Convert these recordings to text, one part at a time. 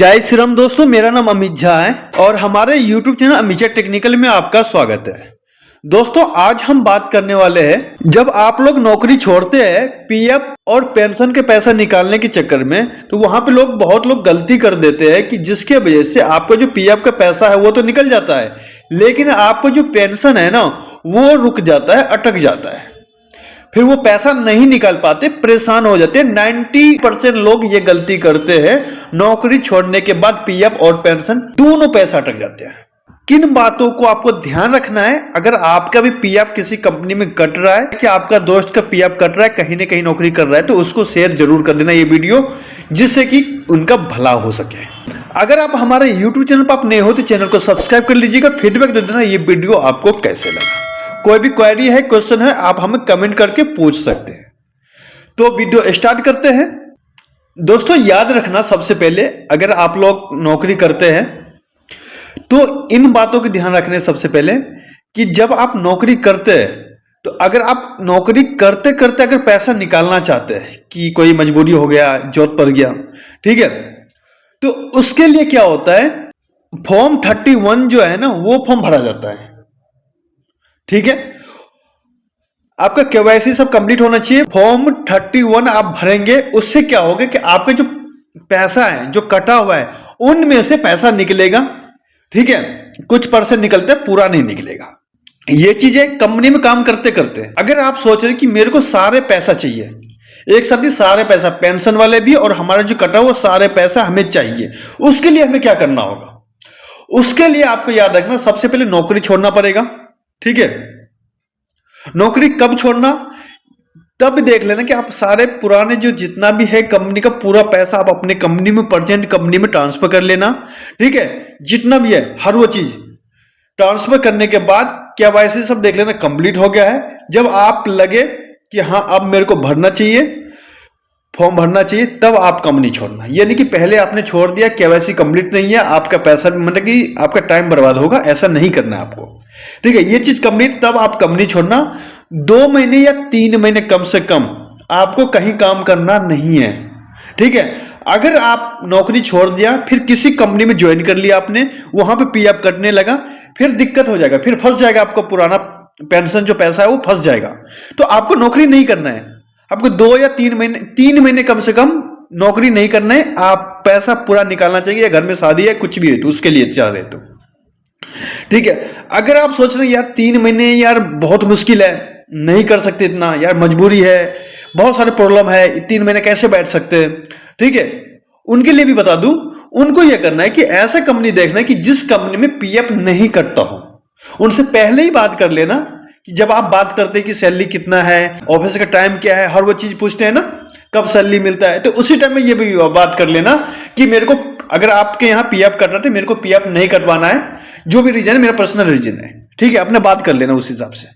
जय श्री राम दोस्तों, मेरा नाम अमित झा है और हमारे YouTube channel Amit Jha technical में आपका स्वागत है। दोस्तों, आज हम बात करने वाले हैं जब आप लोग नौकरी छोड़ते हैं पीएफ और पेंशन के पैसा निकालने के चक्कर में, तो वहां पे बहुत लोग गलती कर देते हैं कि जिसके वजह से आपका जो पीएफ का पैसा है वो तो निकल जाता है, लेकिन आपका जो पेंशन है ना वो रुक जाता है, अटक जाता है, फिर वो पैसा नहीं निकाल पाते, परेशान हो जाते हैं। 90% लोग ये गलती करते हैं, नौकरी छोड़ने के बाद पीएफ और पेंशन दोनों पैसा अटक जाते हैं। किन बातों को आपको ध्यान रखना है? अगर आपका भी पीएफ किसी कंपनी में कट रहा है कि आपका दोस्त का पीएफ कट रहा है, कहीं ना कहीं नौकरी कर रहा है, तो उसको शेयर जरूर कर देना ये वीडियो, जिससे कि उनका भला हो सके। अगर आप हमारे यूट्यूब चैनल पर आप नए हो तो चैनल को सब्सक्राइब कर लीजिएगा, फीडबैक दे देना ये वीडियो आपको कैसे लगा। कोई भी क्वेरी है, क्वेश्चन है, आप हमें कमेंट करके पूछ सकते हैं। तो वीडियो स्टार्ट करते हैं। दोस्तों, याद रखना, सबसे पहले अगर आप लोग नौकरी करते हैं तो इन बातों का ध्यान रखने सबसे पहले कि जब आप नौकरी करते हैं तो अगर आप नौकरी करते करते अगर पैसा निकालना चाहते हैं कि कोई मजबूरी हो गया, जरूरत पड़ गया, ठीक है, तो उसके लिए क्या होता है, फॉर्म 31 जो है ना वो फॉर्म भरा जाता है। ठीक है, आपका केवाईसी सब कंप्लीट होना चाहिए। फॉर्म 31 आप भरेंगे, उससे क्या होगा कि आपका जो पैसा है जो कटा हुआ है उनमें से पैसा निकलेगा। ठीक है, कुछ परसेंट निकलता है, पूरा नहीं निकलेगा। ये चीजें कंपनी में काम करते करते, अगर आप सोच रहे कि मेरे को सारे पैसा चाहिए, एक साथ ही सारे पैसा, पेंशन वाले भी और हमारा जो कटा हुआ सारे पैसा हमें चाहिए, उसके लिए हमें क्या करना होगा? उसके लिए आपको याद रखना, सबसे पहले नौकरी छोड़ना पड़ेगा। ठीक है, नौकरी कब छोड़ना? तब देख लेना कि आप सारे पुराने जो जितना भी है कंपनी का पूरा पैसा आप अपने कंपनी में, प्रेजेंट कंपनी में ट्रांसफर कर लेना। ठीक है, जितना भी है हर वो चीज ट्रांसफर करने के बाद केवाईसी सब देख लेना कंप्लीट हो गया है। जब आप लगे कि हाँ अब मेरे को भरना चाहिए, फॉर्म भरना चाहिए, तब आप कंपनी छोड़ना। यानी कि पहले आपने छोड़ दिया, केवाईसी कंप्लीट नहीं है, आपका पैसा मतलब कि आपका टाइम बर्बाद होगा, ऐसा नहीं करना है आपको। ठीक है, ये चीज कंप्लीट, तब आप कंपनी छोड़ना। 2 महीने या 3 महीने कम से कम आपको कहीं काम करना नहीं है। ठीक है, अगर आप नौकरी छोड़ दिया, फिर किसी कंपनी में ज्वाइन कर लिया आपने, वहां पे पीएफ कटने लगा, फिर दिक्कत हो जाएगा, फिर फंस जाएगा, आपका पुराना पेंशन जो पैसा है वो फंस जाएगा। तो आपको नौकरी नहीं करना है, आपको 2 या 3 महीने कम से कम नौकरी नहीं करना है। आप पैसा पूरा निकालना चाहिए, घर में शादी है, कुछ भी है तो उसके लिए चाह रहे तो। ठीक है, अगर आप सोच रहे हैं यार 3 महीने यार बहुत मुश्किल है, नहीं कर सकते इतना, यार मजबूरी है, बहुत सारे प्रॉब्लम है, 3 महीने कैसे बैठ सकते हैं, ठीक है, उनके लिए भी बता दूं, उनको यह करना है कि ऐसा कंपनी देखना है कि जिस कंपनी में पीएफ नहीं कटता हो। उनसे पहले ही बात कर लेना कि जब आप बात करते हैं कि सैलरी कितना है, ऑफिस का टाइम क्या है, हर वो चीज पूछते हैं ना, कब सैलरी मिलता है, तो उसी टाइम में ये भी बात कर लेना कि मेरे को, अगर आपके यहाँ पीएफ कटना था, मेरे को पीएफ नहीं कटवाना है, जो भी रीजन है मेरा पर्सनल रीजन है। ठीक है, अपने बात कर लेना उस हिसाब से।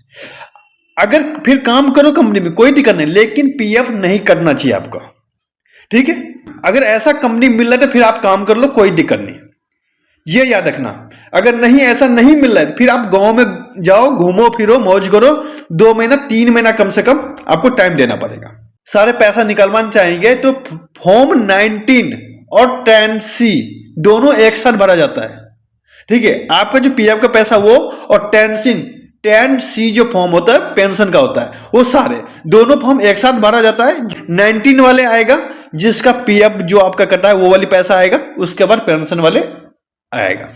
अगर फिर काम करो कंपनी में, कोई दिक्कत नहीं, लेकिन पीएफ नहीं कटना चाहिए आपका। ठीक है, अगर ऐसा कंपनी मिल रहा है तो फिर आप काम कर लो, कोई दिक्कत नहीं, ये याद रखना। अगर नहीं, ऐसा नहीं मिल रहा है, फिर आप गांव में जाओ, घूमो फिरो, मौज करो, 2 महीना 3 महीना कम से कम आपको टाइम देना पड़ेगा। सारे पैसा निकलवाना चाहेंगे तो फॉर्म 19 और 10C दोनों एक साथ भरा जाता है। ठीक है, आपका जो पीएफ का पैसा वो और 10C जो फॉर्म होता है पेंशन का होता है, वो सारे दोनों फॉर्म एक साथ भरा जाता है। 19 वाले आएगा जिसका पीएफ जो आपका कटा है वो वाली पैसा आएगा, उसके बाद पेंशन वाले आएगा।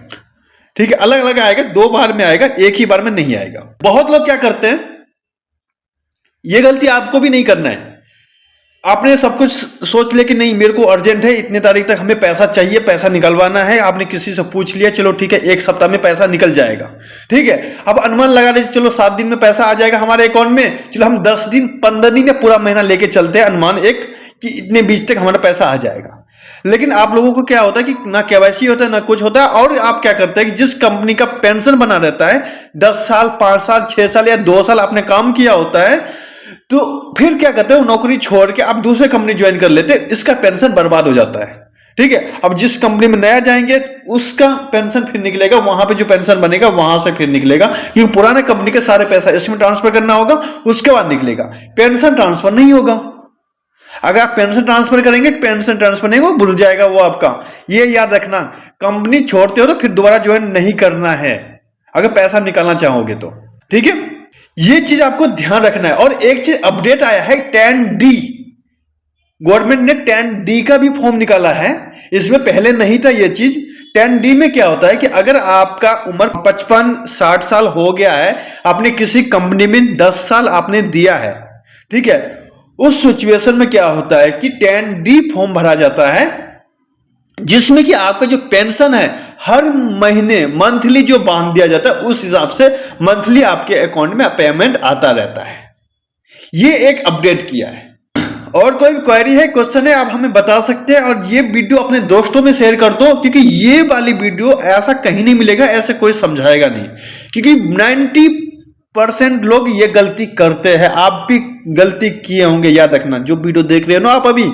ठीक है, अलग अलग आएगा, 2 बार में आएगा, एक ही बार में नहीं आएगा। बहुत लोग क्या करते हैं, ये गलती आपको भी नहीं करना है। आपने सब कुछ सोच लिया कि नहीं मेरे को अर्जेंट है, इतने तारीख तक हमें पैसा चाहिए, पैसा निकलवाना है, आपने किसी से पूछ लिया, चलो ठीक है 1 सप्ताह में पैसा निकल जाएगा। ठीक है, अब अनुमान लगा लीजिए चलो 7 दिन में पैसा आ जाएगा हमारे अकाउंट में, चलो हम 10 दिन 15 दिन या पूरा महीना लेके चलते हैं, अनुमान एक कि इतने बीच तक हमारा पैसा आ जाएगा। लेकिन आप लोगों को क्या होता है कि ना केवाईसी होता है ना कुछ होता है, और आप क्या करते हैं कि जिस कंपनी का पेंशन बना रहता है, 10 साल 5 साल 6 साल या 2 साल आपने काम किया होता है, तो फिर क्या करते हैं, नौकरी छोड़ के आप दूसरे कंपनी ज्वाइन कर लेते हैं, इसका पेंशन बर्बाद हो जाता है। ठीक है, अब जिस कंपनी में नया जाएंगे उसका पेंशन फिर निकलेगा, वहां पे जो पेंशन बनेगा वहां से फिर निकलेगा, क्योंकि पुराने कंपनी के सारे पैसा इसमें ट्रांसफर करना होगा, उसके बाद निकलेगा, पेंशन ट्रांसफर नहीं होगा। अगर आप पेंशन ट्रांसफर करेंगे, पेंशन ट्रांसफर नहीं, वो भूल जाएगा वो आपका। ये याद रखना, कंपनी छोड़ते हो तो फिर दोबारा ज्वाइन नहीं करना है अगर पैसा निकालना चाहोगे तो। ठीक है, ये चीज आपको ध्यान रखना है। और एक चीज अपडेट आया है 10D, गवर्नमेंट ने 10D का भी फॉर्म निकाला है, इसमें पहले नहीं था ये चीज। 10D में क्या होता है कि अगर आपका उम्र 55-60 साल हो गया है, आपने किसी कंपनी में 10 साल आपने दिया है, ठीक है, उस सिचुएशन में क्या होता है कि 10D फॉर्म भरा जाता है, जिसमें कि आपका जो पेंशन है हर महीने मंथली जो बांध दिया जाता है, उस हिसाब से मंथली आपके अकाउंट में पेमेंट आता रहता है। ये एक अपडेट किया है। और कोई भी क्वेरी है, क्वेश्चन है, आप हमें बता सकते हैं। और ये वीडियो अपने दोस्तों में शेयर कर दो, क्योंकि ये वाली वीडियो ऐसा कहीं नहीं मिलेगा, ऐसे कोई समझाएगा नहीं, क्योंकि 90% लोग ये गलती करते हैं। आप भी गलती किए होंगे, याद रखना। जो वीडियो देख रहे हो ना आप अभी,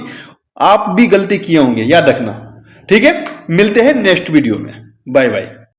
आप भी गलती किए होंगे, याद रखना। ठीक है, मिलते हैं नेक्स्ट वीडियो में। Bye bye.